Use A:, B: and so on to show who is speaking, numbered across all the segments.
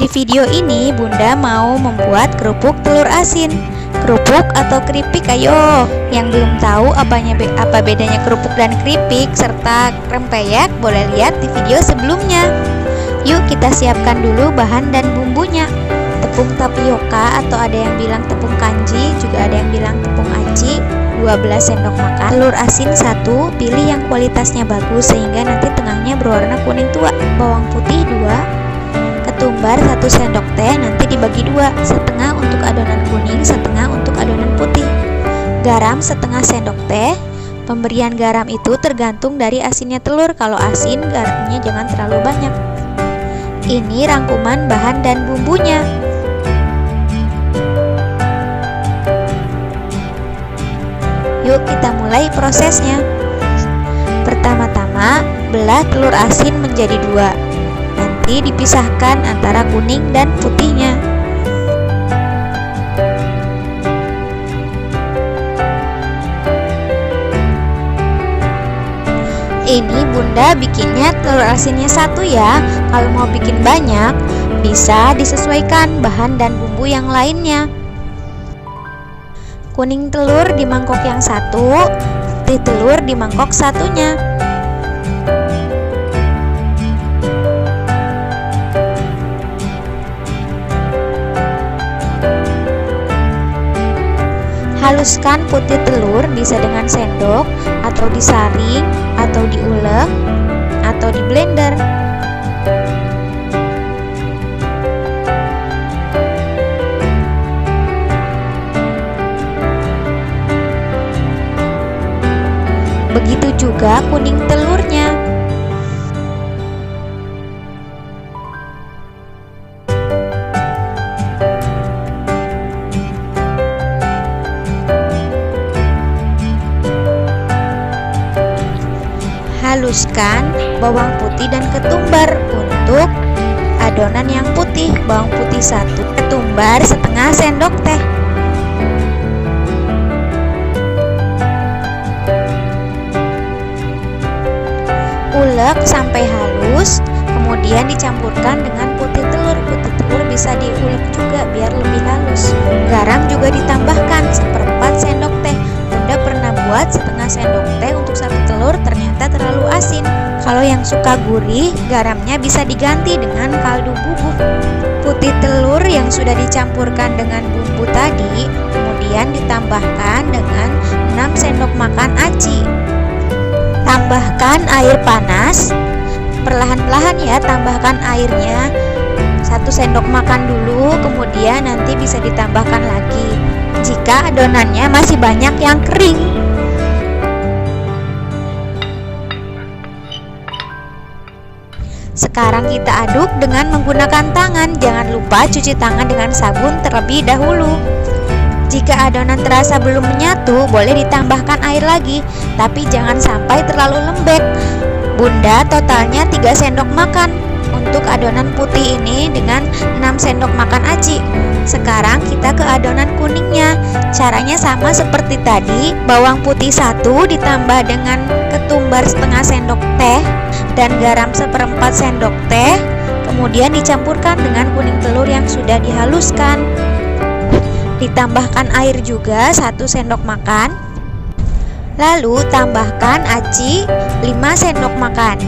A: Di video ini Bunda mau membuat kerupuk telur asin. Kerupuk atau keripik, ayo. Yang belum tahu apa bedanya kerupuk dan keripik serta rempeyek, boleh lihat di video sebelumnya. Yuk kita siapkan dulu bahan dan bumbunya. Tepung tapioka atau ada yang bilang tepung kanji, juga ada yang bilang tepung aci, 12 sendok makan. Telur asin 1, pilih yang kualitasnya bagus sehingga nanti tengahnya berwarna kuning tua. Bawang putih 2, ketumbar 1 sendok teh, nanti dibagi 2, setengah untuk adonan kuning, setengah untuk adonan putih. Garam setengah sendok teh. Pemberian garam itu tergantung dari asinnya telur. Kalau asin, garamnya jangan terlalu banyak. Ini rangkuman bahan dan bumbunya. Yuk kita mulai prosesnya. Pertama-tama belah telur asin menjadi 2. Nanti dipisahkan antara kuning dan putihnya. Ini Bunda bikinnya telur asinnya 1 ya. Kalau mau bikin banyak, bisa disesuaikan bahan dan bumbu yang lainnya. Kuning telur di mangkok yang 1, putih telur di mangkok satunya. Haluskan putih telur, bisa dengan sendok atau disaring atau diulek atau di blender. Begitu juga kuning telurnya. Haluskan bawang putih dan ketumbar. Untuk adonan yang putih, bawang putih 1, ketumbar setengah sendok teh. Ulek sampai halus, kemudian dicampurkan dengan putih telur. Putih telur bisa diulek juga biar lebih halus. Garam juga ditambahkan 1/4 sendok teh. Bunda pernah buat setengah sendok teh untuk 1 telur, ternyata terlalu asin. Kalau yang suka gurih, garamnya bisa diganti dengan kaldu bubuk. Putih telur yang sudah dicampurkan dengan bumbu tadi, kemudian ditambahkan dengan 6 sendok makan aci. Tambahkan air panas. Perlahan-lahan ya, tambahkan airnya. 1 sendok makan dulu, kemudian nanti bisa ditambahkan lagi jika adonannya masih banyak yang kering. Sekarang kita aduk dengan menggunakan tangan. Jangan lupa cuci tangan dengan sabun terlebih dahulu. Jika adonan terasa belum menyatu, boleh ditambahkan air lagi, tapi jangan sampai terlalu lembek. Bunda totalnya 3 sendok makan untuk adonan putih ini dengan 6 sendok makan aci. Sekarang kita ke adonan kuningnya. Caranya sama seperti tadi. Bawang putih 1 ditambah dengan ketumbar setengah sendok teh dan garam 1/4 sendok teh. Kemudian dicampurkan dengan kuning telur yang sudah dihaluskan. Ditambahkan air juga 1 sendok makan. Lalu tambahkan aci 5 sendok makan.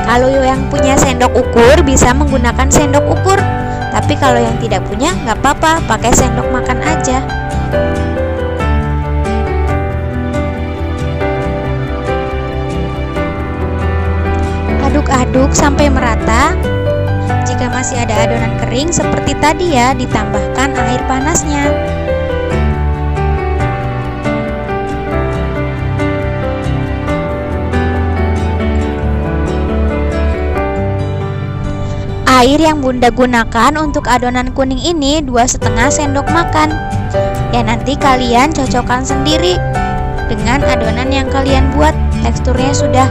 A: Kalau yang punya sendok ukur bisa menggunakan sendok ukur, tapi kalau yang tidak punya nggak apa-apa, pakai sendok makan aja. Aduk-aduk sampai merata. Jika masih ada adonan kering seperti tadi ya, ditambahkan air panasnya. Air yang Bunda gunakan untuk adonan kuning ini 2,5 sendok makan. Ya nanti kalian cocokkan sendiri dengan adonan yang kalian buat. Teksturnya sudah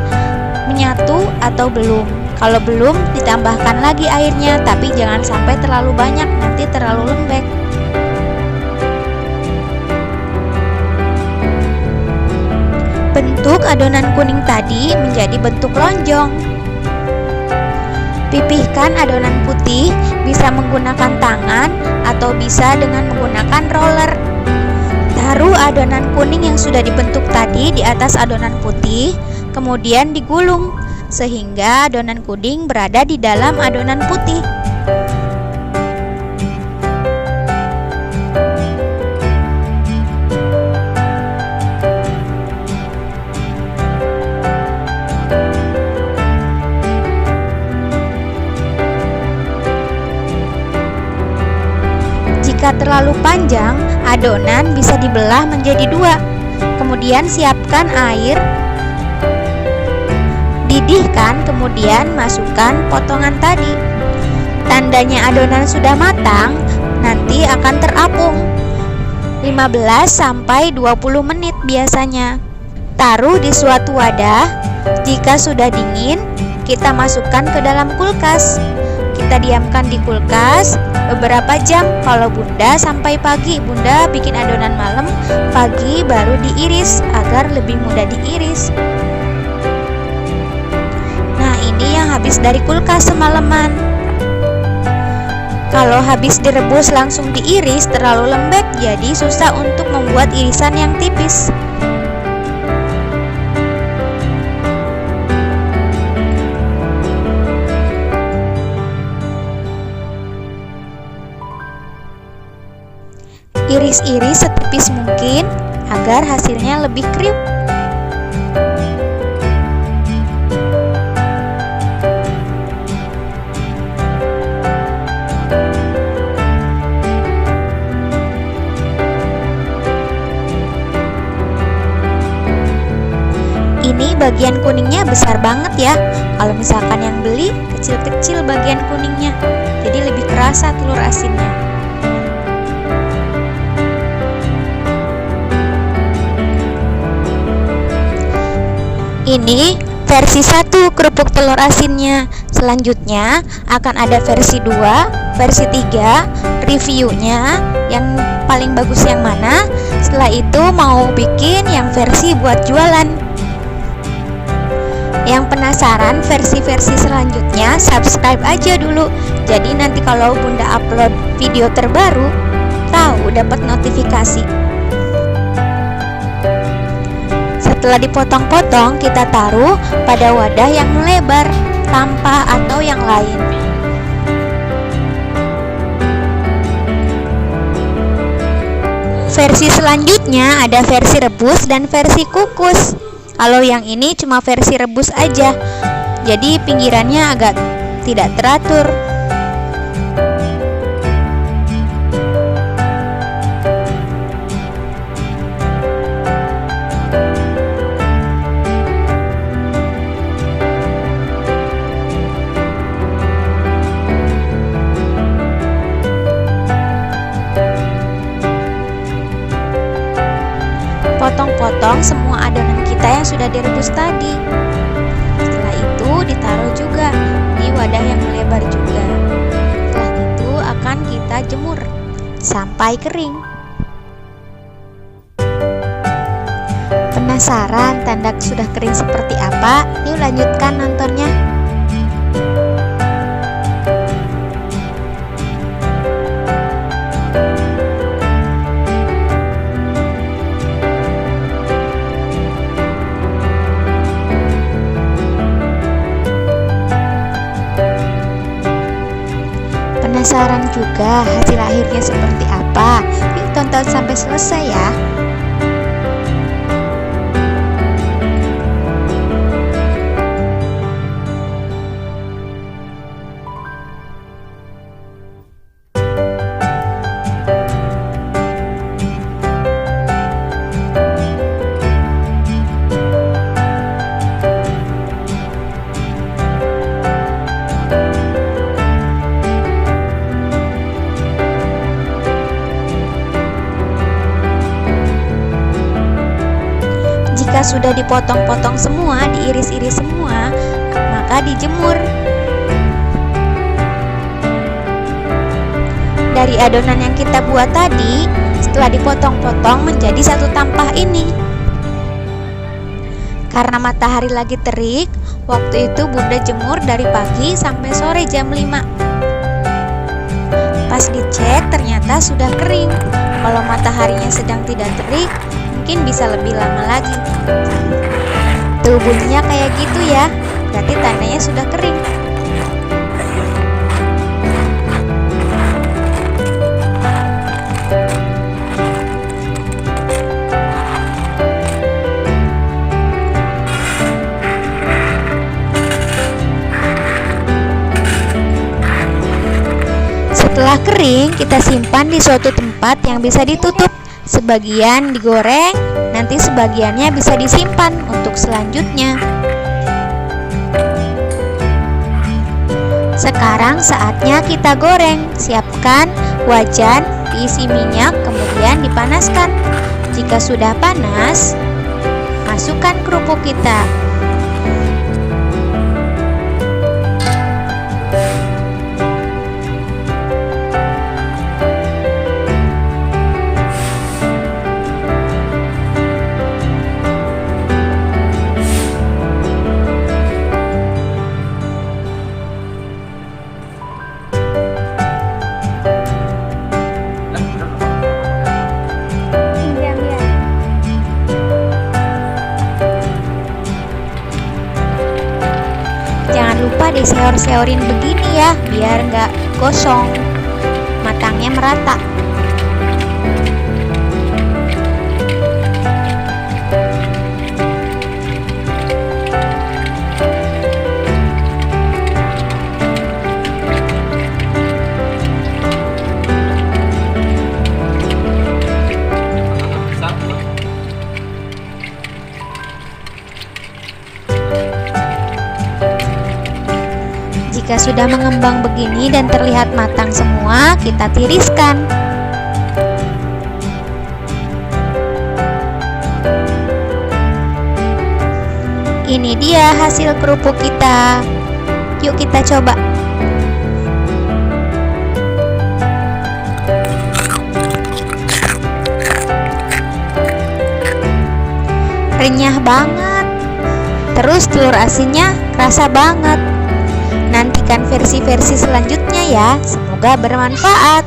A: menyatu atau belum. Kalau belum, ditambahkan lagi airnya, tapi jangan sampai terlalu banyak, nanti terlalu lembek. Bentuk adonan kuning tadi menjadi bentuk lonjong. Pipihkan adonan putih, bisa menggunakan tangan atau bisa dengan menggunakan roller. Taruh adonan kuning yang sudah dibentuk tadi di atas adonan putih, kemudian digulung sehingga adonan kuning berada di dalam adonan putih. Jika terlalu panjang, adonan bisa dibelah menjadi dua. Kemudian siapkan air, didihkan, kemudian masukkan potongan tadi. Tandanya adonan sudah matang, nanti akan terapung 15-20 menit biasanya. Taruh di suatu wadah. Jika sudah dingin, kita masukkan ke dalam kulkas. Kita diamkan di kulkas beberapa jam. Kalau Bunda sampai pagi, Bunda bikin adonan malam, pagi baru diiris agar lebih mudah diiris. Nah, ini yang habis dari kulkas semalaman. Kalau habis direbus langsung diiris terlalu lembek, jadi susah untuk membuat irisan yang tipis. Iris-iris setipis mungkin agar hasilnya lebih kriuk. Ini bagian kuningnya besar banget ya. Kalau misalkan yang beli kecil-kecil bagian kuningnya, jadi lebih kerasa telur asinnya. Ini versi 1 kerupuk telur asinnya. Selanjutnya akan ada versi 2, versi 3, reviewnya yang paling bagus yang mana. Setelah itu mau bikin yang versi buat jualan. Yang penasaran versi-versi selanjutnya, subscribe aja dulu. Jadi nanti kalau Bunda upload video terbaru, tahu dapat notifikasi. Setelah dipotong-potong, kita taruh pada wadah yang melebar, tampah atau yang lain. Versi selanjutnya ada versi rebus dan versi kukus. Kalau yang ini cuma versi rebus aja, jadi pinggirannya agak tidak teratur. Potong-potong semua adonan kita yang sudah direbus tadi. Setelah itu ditaruh juga di wadah yang melebar juga. Setelah itu akan kita jemur sampai kering. Penasaran tanda sudah kering seperti apa? Yuk lanjutkan nontonnya. Penasaran juga hasil akhirnya seperti apa? Yuk tonton sampai selesai ya. Jika sudah dipotong-potong semua, diiris-iris semua, maka dijemur. Dari adonan yang kita buat tadi, setelah dipotong-potong menjadi satu tampah ini. Karena matahari lagi terik, waktu itu Bunda jemur dari pagi sampai sore jam 5. Pas dicek ternyata sudah kering. Kalau mataharinya sedang tidak terik, mungkin bisa lebih lama lagi. Tuh bunyinya kayak gitu ya, berarti tandanya sudah kering. Setelah kering, kita simpan di suatu tempat yang bisa ditutup. Sebagian digoreng, nanti sebagiannya bisa disimpan untuk selanjutnya. Sekarang saatnya kita goreng. Siapkan wajan, diisi minyak, kemudian dipanaskan. Jika sudah panas, masukkan kerupuk kita. Jangan lupa diseor-seorin begini ya, biar nggak gosong, matangnya merata. Jika sudah mengembang begini dan terlihat matang semua, kita tiriskan. Ini dia hasil kerupuk kita. Yuk kita coba. Renyah banget. Terus telur asinnya kerasa banget. Nantikan versi-versi selanjutnya ya. Semoga bermanfaat.